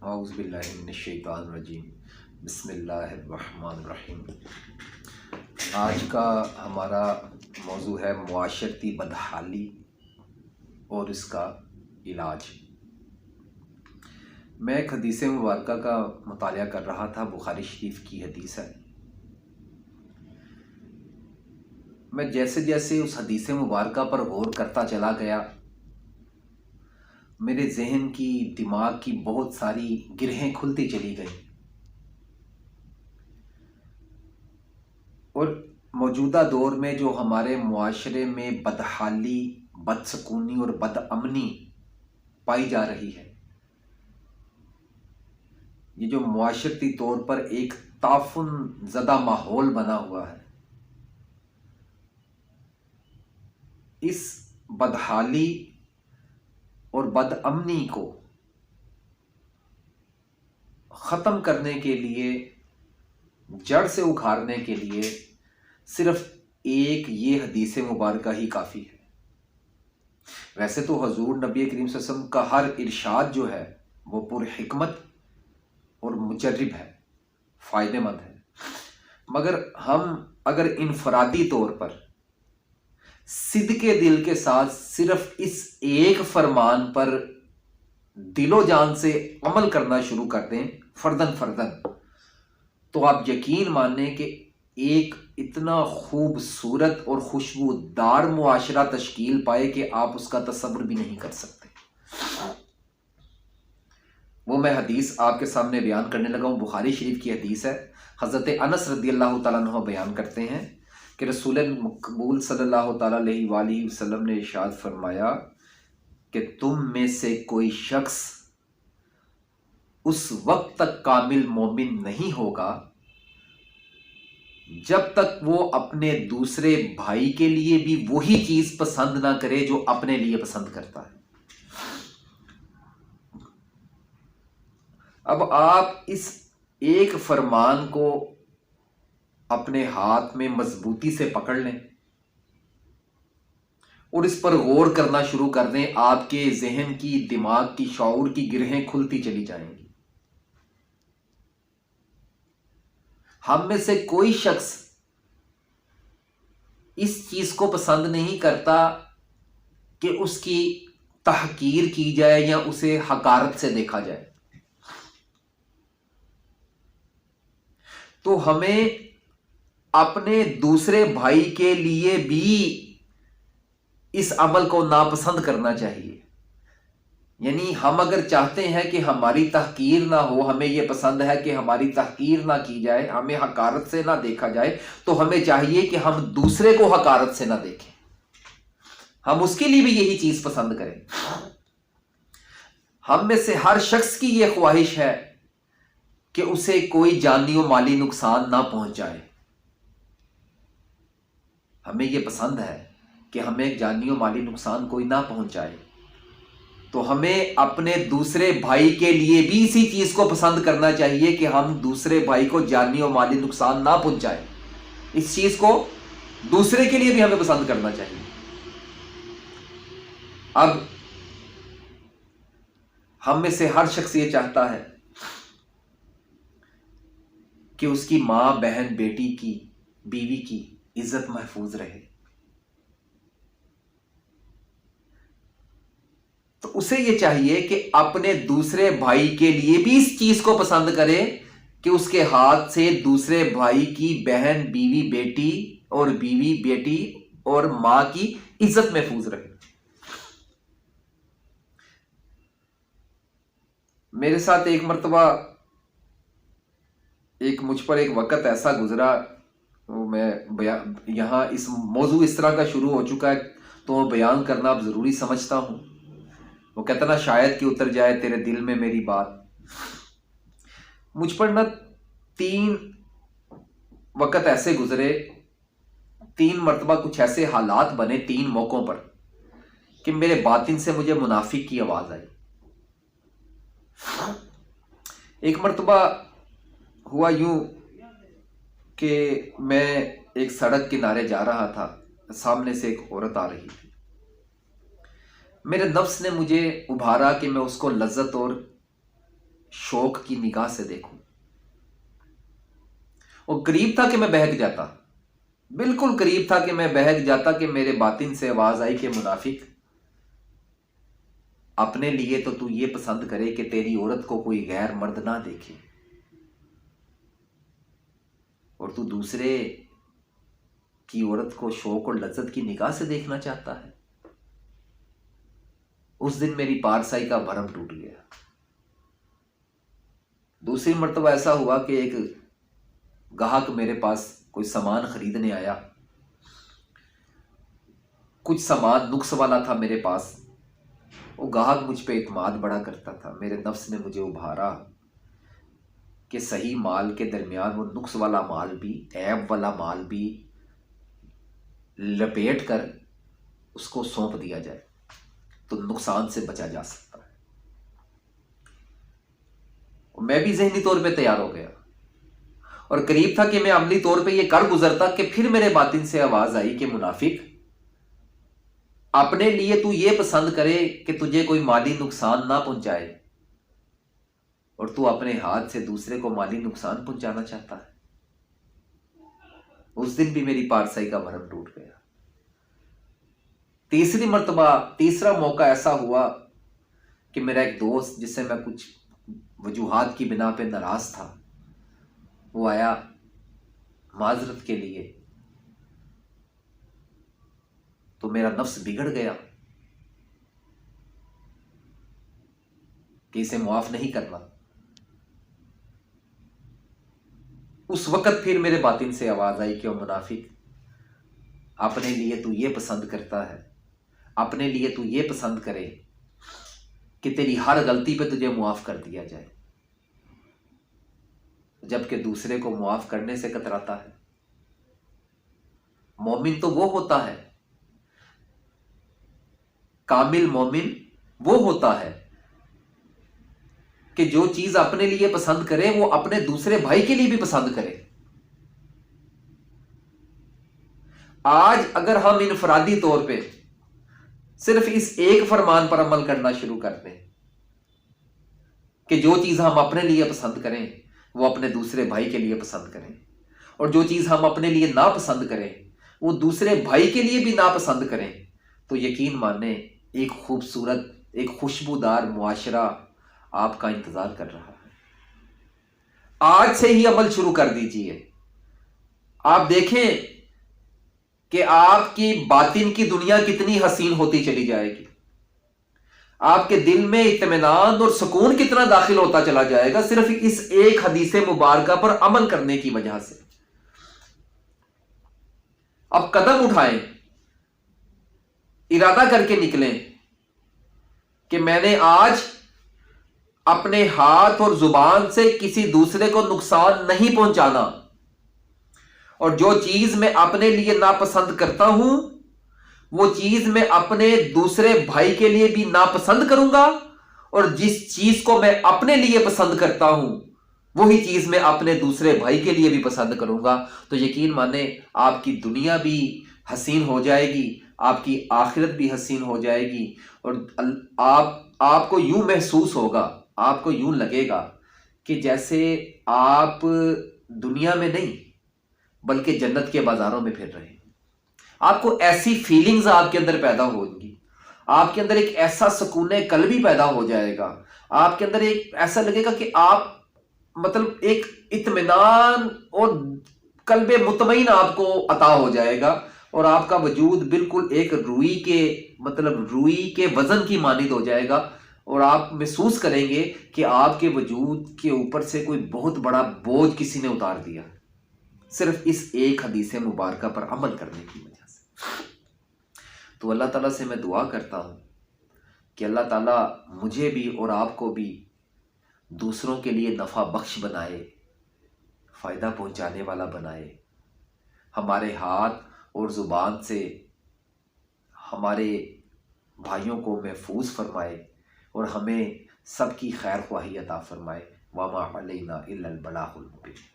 اعوذ باللہ من الشیطان الرجیم بسم اللہ الرحمن الرحیم۔ آج کا ہمارا موضوع ہے معاشرتی بدحالی اور اس کا علاج۔ میں ایک حدیث مبارکہ کا مطالعہ کر رہا تھا، بخاری شریف کی حدیث ہے۔ میں جیسے جیسے اس حدیث مبارکہ پر غور کرتا چلا گیا، میرے ذہن کی، دماغ کی بہت ساری گرہیں کھلتی چلی گئی، اور موجودہ دور میں جو ہمارے معاشرے میں بدحالی، بدسکونی اور بدامنی پائی جا رہی ہے، یہ جو معاشرتی طور پر ایک تعفن زدہ ماحول بنا ہوا ہے، اس بدحالی اور بدامنی کو ختم کرنے کے لیے، جڑ سے اکھاڑنے کے لیے صرف ایک یہ حدیث مبارکہ ہی کافی ہے۔ ویسے تو حضور نبی کریم صلی اللہ علیہ وسلم کا ہر ارشاد جو ہے وہ پر حکمت اور مجرب ہے، فائدہ مند ہے، مگر ہم اگر انفرادی طور پر صدقے دل کے ساتھ صرف اس ایک فرمان پر دل و جان سے عمل کرنا شروع کر دیں فردن فردن، تو آپ یقین مانیں کہ ایک اتنا خوبصورت اور خوشبودار معاشرہ تشکیل پائے کہ آپ اس کا تصور بھی نہیں کر سکتے۔ وہ میں حدیث آپ کے سامنے بیان کرنے لگا ہوں، بخاری شریف کی حدیث ہے۔ حضرت انس رضی اللہ تعالیٰ عنہ بیان کرتے ہیں کہ رسول مقبول صلی اللہ تعالیٰ علیہ وآلہ وسلم نے ارشاد فرمایا کہ تم میں سے کوئی شخص اس وقت تک کامل مومن نہیں ہوگا جب تک وہ اپنے دوسرے بھائی کے لیے بھی وہی چیز پسند نہ کرے جو اپنے لیے پسند کرتا ہے۔ اب آپ اس ایک فرمان کو اپنے ہاتھ میں مضبوطی سے پکڑ لیں اور اس پر غور کرنا شروع کر دیں، آپ کے ذہن کی، دماغ کی، شعور کی گرہیں کھلتی چلی جائیں گی۔ ہم میں سے کوئی شخص اس چیز کو پسند نہیں کرتا کہ اس کی تحقیر کی جائے یا اسے حقارت سے دیکھا جائے، تو ہمیں اپنے دوسرے بھائی کے لیے بھی اس عمل کو ناپسند کرنا چاہیے۔ یعنی ہم اگر چاہتے ہیں کہ ہماری تحقیر نہ ہو، ہمیں یہ پسند ہے کہ ہماری تحقیر نہ کی جائے، ہمیں حقارت سے نہ دیکھا جائے، تو ہمیں چاہیے کہ ہم دوسرے کو حقارت سے نہ دیکھیں، ہم اس کے لیے بھی یہی چیز پسند کریں۔ ہم میں سے ہر شخص کی یہ خواہش ہے کہ اسے کوئی جانی و مالی نقصان نہ پہنچائے۔ ہمیں یہ پسند ہے کہ ہمیں جانی و مالی نقصان کوئی نہ پہنچائے، تو ہمیں اپنے دوسرے بھائی کے لیے بھی اسی چیز کو پسند کرنا چاہیے کہ ہم دوسرے بھائی کو جانی و مالی نقصان نہ پہنچائیں۔ اس چیز کو دوسرے کے لیے بھی ہمیں پسند کرنا چاہیے۔ اب ہم میں سے ہر شخص یہ چاہتا ہے کہ اس کی ماں، بہن، بیٹی کی، بیوی کی عزت محفوظ رہے، تو اسے یہ چاہیے کہ اپنے دوسرے بھائی کے لیے بھی اس چیز کو پسند کرے کہ اس کے ہاتھ سے دوسرے بھائی کی بہن، بیوی، بیٹی اور بیوی، بیٹی اور ماں کی عزت محفوظ رہے۔ میرے ساتھ ایک مرتبہ مجھ پر ایک وقت ایسا گزرا، میں یہاں اس موضوع اس طرح کا شروع ہو چکا ہے تو میں بیان کرنا اب ضروری سمجھتا ہوں۔ وہ کہتا نا شاید کہ اتر جائے تیرے دل میں میری بات۔ مجھ پر نا 3 وقت ایسے گزرے، 3 مرتبہ کچھ ایسے حالات بنے 3 موقعوں پر کہ میرے باطن سے مجھے منافق کی آواز آئی۔ ایک مرتبہ ہوا یوں کہ میں ایک سڑک کنارے جا رہا تھا، سامنے سے ایک عورت آ رہی تھی، میرے نفس نے مجھے ابھارا کہ میں اس کو لذت اور شوق کی نگاہ سے دیکھوں. وہ قریب تھا کہ میں بہک جاتا، بالکل قریب تھا کہ میں بہک جاتا کہ میرے باطن سے آواز آئی کہ منافق، اپنے لیے تو تو یہ پسند کرے کہ تیری عورت کو کوئی غیر مرد نہ دیکھے، اور تو دوسرے کی عورت کو شوق اور لذت کی نگاہ سے دیکھنا چاہتا ہے. اس دن میری پارسائی کا بھرم ٹوٹ گیا. دوسری مرتبہ ایسا ہوا کہ ایک گاہک میرے پاس کوئی سامان خریدنے آیا. کچھ سامان نقص والا تھا میرے پاس. وہ گاہک مجھ پہ اعتماد بڑا کرتا تھا. میرے نفس نے مجھے ابھارا کہ صحیح مال کے درمیان وہ نقص والا مال بھی، عیب والا مال بھی لپیٹ کر اس کو سونپ دیا جائے تو نقصان سے بچا جا سکتا ہے. میں بھی ذہنی طور پہ تیار ہو گیا اور قریب تھا کہ میں عملی طور پہ یہ کر گزرتا کہ پھر میرے باطن سے آواز آئی کہ منافق، اپنے لیے تو یہ پسند کرے کہ تجھے کوئی مالی نقصان نہ پہنچائے، اور تو اپنے ہاتھ سے دوسرے کو مالی نقصان پہنچانا چاہتا ہے. اس دن بھی میری پارسائی کا بھرم ٹوٹ گیا. تیسری مرتبہ، تیسرا موقع ایسا ہوا کہ میرا ایک دوست جس سے میں کچھ وجوہات کی بنا پہ ناراض تھا، وہ آیا معذرت کے لیے، تو میرا نفس بگڑ گیا کہ اسے معاف نہیں کرنا. اس وقت پھر میرے باطن سے آواز آئی کہ وہ منافق، اپنے لیے تو یہ پسند کرتا ہے، اپنے لیے تو یہ پسند کرے کہ تیری ہر غلطی پہ تجھے معاف کر دیا جائے، جبکہ دوسرے کو معاف کرنے سے کتراتا ہے. مومن تو وہ ہوتا ہے، کامل مومن وہ ہوتا ہے کہ جو چیز اپنے لیے پسند کرے وہ اپنے دوسرے بھائی کے لیے بھی پسند کرے. آج اگر ہم انفرادی طور پہ صرف اس ایک فرمان پر عمل کرنا شروع کر دیں کہ جو چیز ہم اپنے لیے پسند کریں وہ اپنے دوسرے بھائی کے لیے پسند کریں، اور جو چیز ہم اپنے لیے ناپسند کریں وہ دوسرے بھائی کے لیے بھی ناپسند کریں، تو یقین مانیں ایک خوبصورت، ایک خوشبودار معاشرہ آپ کا انتظار کر رہا ہے. آج سے ہی عمل شروع کر دیجئے. آپ دیکھیں کہ آپ کی باطن کی دنیا کتنی حسین ہوتی چلی جائے گی، آپ کے دل میں اطمینان اور سکون کتنا داخل ہوتا چلا جائے گا صرف اس ایک حدیث مبارکہ پر عمل کرنے کی وجہ سے. اب قدم اٹھائیں، ارادہ کر کے نکلیں کہ میں نے آج اپنے ہاتھ اور زبان سے کسی دوسرے کو نقصان نہیں پہنچانا، اور جو چیز میں اپنے لیے ناپسند کرتا ہوں وہ چیز میں اپنے دوسرے بھائی کے لیے بھی ناپسند کروں گا، اور جس چیز کو میں اپنے لیے پسند کرتا ہوں وہی چیز میں اپنے دوسرے بھائی کے لیے بھی پسند کروں گا. تو یقین مانیں آپ کی دنیا بھی حسین ہو جائے گی، آپ کی آخرت بھی حسین ہو جائے گی، اور آپ کو یوں محسوس ہوگا، آپ کو یوں لگے گا کہ جیسے آپ دنیا میں نہیں بلکہ جنت کے بازاروں میں پھر رہے ہیں. آپ کو ایسی فیلنگز آپ کے اندر پیدا ہوں گی، آپ کے اندر ایک ایسا سکون قلبی پیدا ہو جائے گا، آپ کے اندر ایک ایسا لگے گا کہ آپ مطلب ایک اطمینان اور قلب مطمئن آپ کو عطا ہو جائے گا، اور آپ کا وجود بالکل ایک روئی کے وزن کی مانند ہو جائے گا، اور آپ محسوس کریں گے کہ آپ کے وجود کے اوپر سے کوئی بہت بڑا بوجھ کسی نے اتار دیا صرف اس ایک حدیث مبارکہ پر عمل کرنے کی وجہ سے. تو اللہ تعالیٰ سے میں دعا کرتا ہوں کہ اللہ تعالیٰ مجھے بھی اور آپ کو بھی دوسروں کے لیے نفع بخش بنائے، فائدہ پہنچانے والا بنائے، ہمارے ہاتھ اور زبان سے ہمارے بھائیوں کو محفوظ فرمائے، اور ہمیں سب کی خیر خواہی عطا فرمائے. وما علینا الا البلاغ المبین.